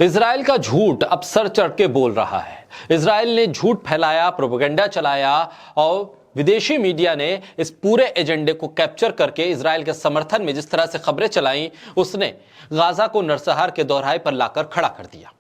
Israel का झूठ अब सर चढ़ के बोल रहा है। इजराइल ने झूठ फैलाया, प्रोपेगेंडा चलाया और विदेशी मीडिया ने इस पूरे एजेंडे को कैप्चर करके इजराइल के समर्थन में जिस तरह से खबरें चलाई, उसने गाजा को नरसंहार के दोहराए पर लाकर खड़ा कर दिया।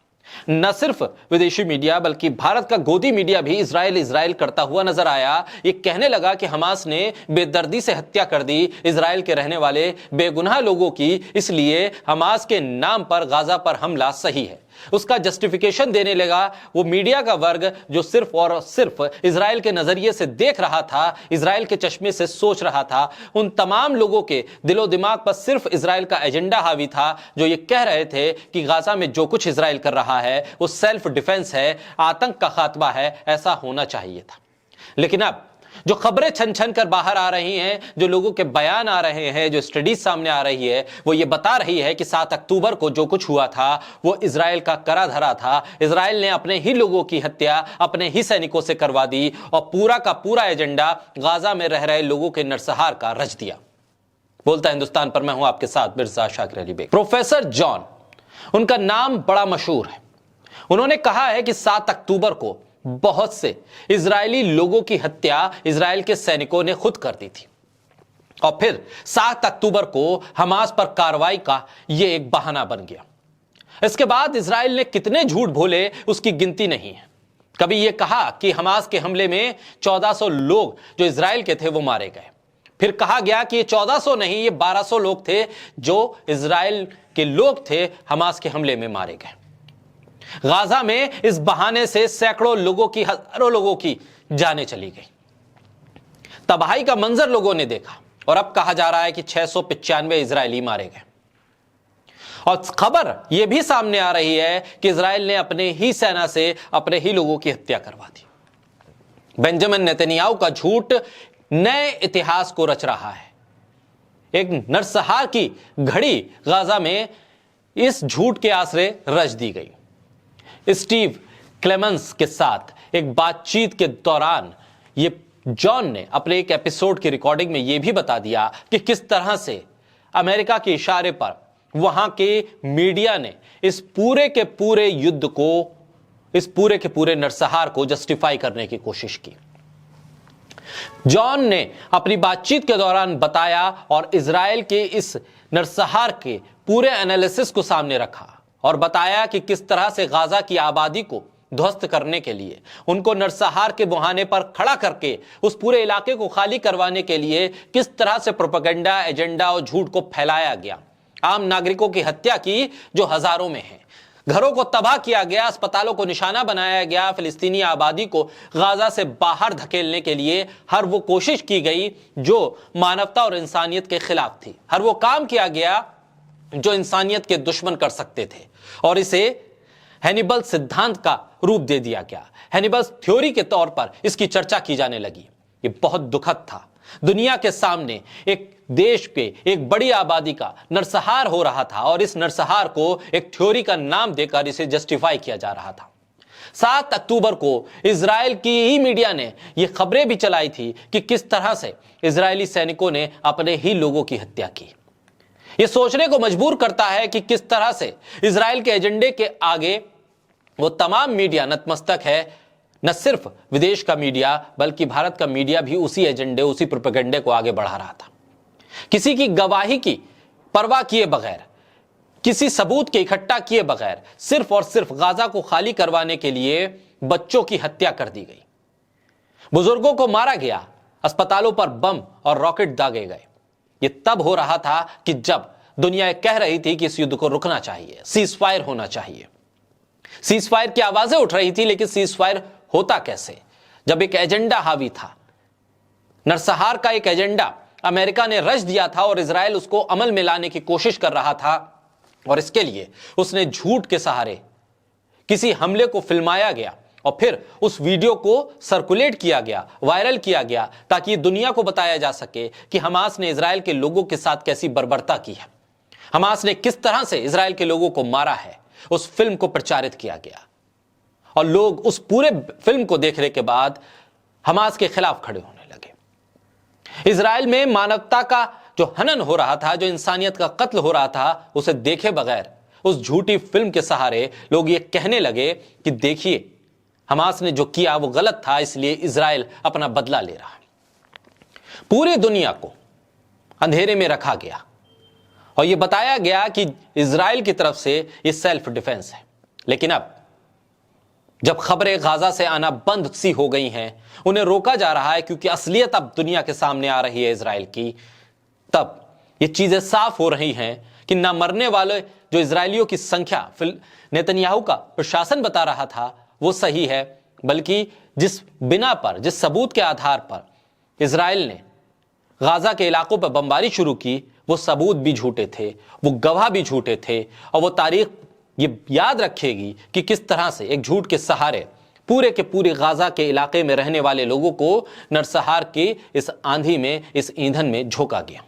न सिर्फ विदेशी मीडिया बल्कि भारत का गोदी मीडिया भी इजराइल करता हुआ नजर आया। ये कहने लगा कि हमास ने बेदर्दी से हत्या कर दी इजराइल के रहने वाले बेगुनाह लोगों की, इसलिए हमास के नाम पर गाजा पर हमला सही है। उसका जस्टिफिकेशन देने लगा वो मीडिया का वर्ग जो सिर्फ और सिर्फ इजराइल के नजरिए से देख रहा था, इजराइल के चश्मे से सोच रहा था। उन तमाम लोगों के दिलो दिमाग पर सिर्फ इजराइल का एजेंडा हावी था, जो ये कह रहे थे कि गाजा में जो कुछ इजराइल कर रहा है वो सेल्फ डिफेंस है, आतंक का खात्मा है, ऐसा होना चाहिए था। लेकिन अब जो खबरें छन छन कर बाहर आ रही हैं, जो लोगों के बयान आ रहे हैं, जो स्टडीज सामने आ रही है, वो ये बता रही है कि 7 अक्टूबर को जो कुछ हुआ था वो इजराइल का करा धरा था। इजराइल ने अपने ही लोगों की हत्या अपने ही सैनिकों से करवा दी और पूरा का पूरा एजेंडा गाजा में रह रहे लोगों के नरसंहार का रच दिया। बोलता हिंदुस्तान पर मैं हूं आपके साथ मिर्जा शाकिर अली बेग। प्रोफेसर जॉन, उनका नाम बड़ा मशहूर है। उन्होंने कहा है कि 7 अक्टूबर को बहुत से इजरायली लोगों की हत्या इजराइल के सैनिकों ने खुद कर दी थी और फिर 7 अक्टूबर को हमास पर कार्रवाई का यह एक बहाना बन गया। इसके बाद इजराइल ने कितने झूठ बोले उसकी गिनती नहीं है। कभी यह कहा कि हमास के हमले में 1400 लोग जो इजराइल के थे वो मारे गए। फिर कहा गया कि ये 1400 नहीं, ये 1200 लोग थे जो इजराइल के लोग थे, हमास के हमले में मारे गए। गाजा में इस बहाने से सैकड़ों लोगों की, हजारों लोगों की जानें चली गई। तबाही का मंजर लोगों ने देखा और अब कहा जा रहा है कि 695 इजरायली मारे गए। और खबर यह भी सामने आ रही है कि इजराइल ने अपने ही सेना से अपने ही लोगों की हत्या करवा दी। बेंजामिन नेतन्याहू का झूठ नए इतिहास को रच रहा है। एक नरसंहार की घड़ी गाजा में इस झूठ के आसरे रच दी गई। स्टीव क्लेमेंस के साथ एक बातचीत के दौरान ये जॉन ने अपने एक एपिसोड की रिकॉर्डिंग में यह भी बता दिया कि किस तरह से अमेरिका के इशारे पर वहां के मीडिया ने इस पूरे के पूरे युद्ध को, इस पूरे के पूरे नरसंहार को जस्टिफाई करने की कोशिश की। जॉन ने अपनी बातचीत के दौरान बताया और इजराइल के इस नरसंहार के पूरे एनालिसिस को सामने रखा और बताया कि किस तरह से गाजा की आबादी को ध्वस्त करने के लिए, उनको नरसंहार के बुहाने पर खड़ा करके उस पूरे इलाके को खाली करवाने के लिए किस तरह से प्रोपेगेंडा, एजेंडा और झूठ को फैलाया गया। आम नागरिकों की हत्या की जो हजारों में है, घरों को तबाह किया गया, अस्पतालों को निशाना बनाया गया, फिलिस्तीनी आबादी को गाजा से बाहर धकेलने के लिए हर वो कोशिश की गई जो मानवता और इंसानियत के खिलाफ थी। हर वो काम किया गया जो इंसानियत के दुश्मन कर सकते थे और इसे हैनिबल सिद्धांत का रूप दे दिया गया। हैनिबल थ्योरी के तौर पर इसकी चर्चा की जाने लगी। ये बहुत दुखद था। दुनिया के सामने एक देश के एक बड़ी आबादी का नरसंहार हो रहा था और इस नरसंहार को एक थ्योरी का नाम देकर इसे जस्टिफाई किया जा रहा था। 7 अक्टूबर को इजराइल की ही मीडिया ने यह खबरें भी चलाई थी कि किस तरह से इजरायली सैनिकों ने अपने ही लोगों की हत्या की। यह सोचने को मजबूर करता है कि किस तरह से इजराइल के एजेंडे के आगे वो तमाम मीडिया नतमस्तक है। न सिर्फ विदेश का मीडिया बल्कि भारत का मीडिया भी उसी एजेंडे, उसी प्रोपेगेंडे को आगे बढ़ा रहा था। किसी की गवाही की परवाह किए बगैर, किसी सबूत के इकट्ठा किए बगैर सिर्फ और सिर्फ गाजा को खाली करवाने के लिए बच्चों की हत्या कर दी गई, बुजुर्गों को मारा गया, अस्पतालों पर बम और रॉकेट दागे गए। ये तब हो रहा था कि जब दुनिया कह रही थी कि इस युद्ध को रुकना चाहिए, सीजफायर होना चाहिए। सीजफायर की आवाजें उठ रही थी, लेकिन सीजफायर होता कैसे जब एक एजेंडा हावी था। नरसंहार का एक एजेंडा अमेरिका ने रच दिया था और इजराइल उसको अमल में लाने की कोशिश कर रहा था और इसके लिए उसने झूठ के सहारे किसी हमले को फिल्माया गया और फिर उस वीडियो को सर्कुलेट किया गया, वायरल किया गया, ताकि दुनिया को बताया जा सके कि हमास ने इजराइल के लोगों के साथ कैसी बर्बरता की है, हमास ने किस तरह से इजराइल के लोगों को मारा है। उस फिल्म को प्रचारित किया गया और लोग उस पूरे फिल्म को देखने के बाद हमास के खिलाफ खड़े होने लगे। इजराइल में मानवता का जो हनन हो रहा था, जो इंसानियत का कत्ल हो रहा था, उसे देखे बगैर उस झूठी फिल्म के सहारे लोग ये कहने लगे कि देखिए हमास ने जो किया वो गलत था, इसलिए इजराइल अपना बदला ले रहा है। पूरी दुनिया को अंधेरे में रखा गया और यह बताया गया कि इजराइल की तरफ से यह सेल्फ डिफेंस है। लेकिन अब जब खबरें गाजा से आना बंद सी हो गई हैं, उन्हें रोका जा रहा है क्योंकि असलियत अब दुनिया के सामने आ रही है इजराइल की, तब ये चीजें साफ हो रही हैं कि ना मरने वाले जो इजरायलियों की संख्या नेतन्याहू का प्रशासन बता रहा था वो सही है, बल्कि जिस बिना पर, जिस सबूत के आधार पर इजराइल ने गाजा के इलाकों पर बमबारी शुरू की, वो सबूत भी झूठे थे, वो गवाह भी झूठे थे। और वो तारीख ये याद रखेगी कि किस तरह से एक झूठ के सहारे पूरे के पूरे गाजा के इलाके में रहने वाले लोगों को नरसंहार की इस आंधी में, इस ईंधन में झोंका गया।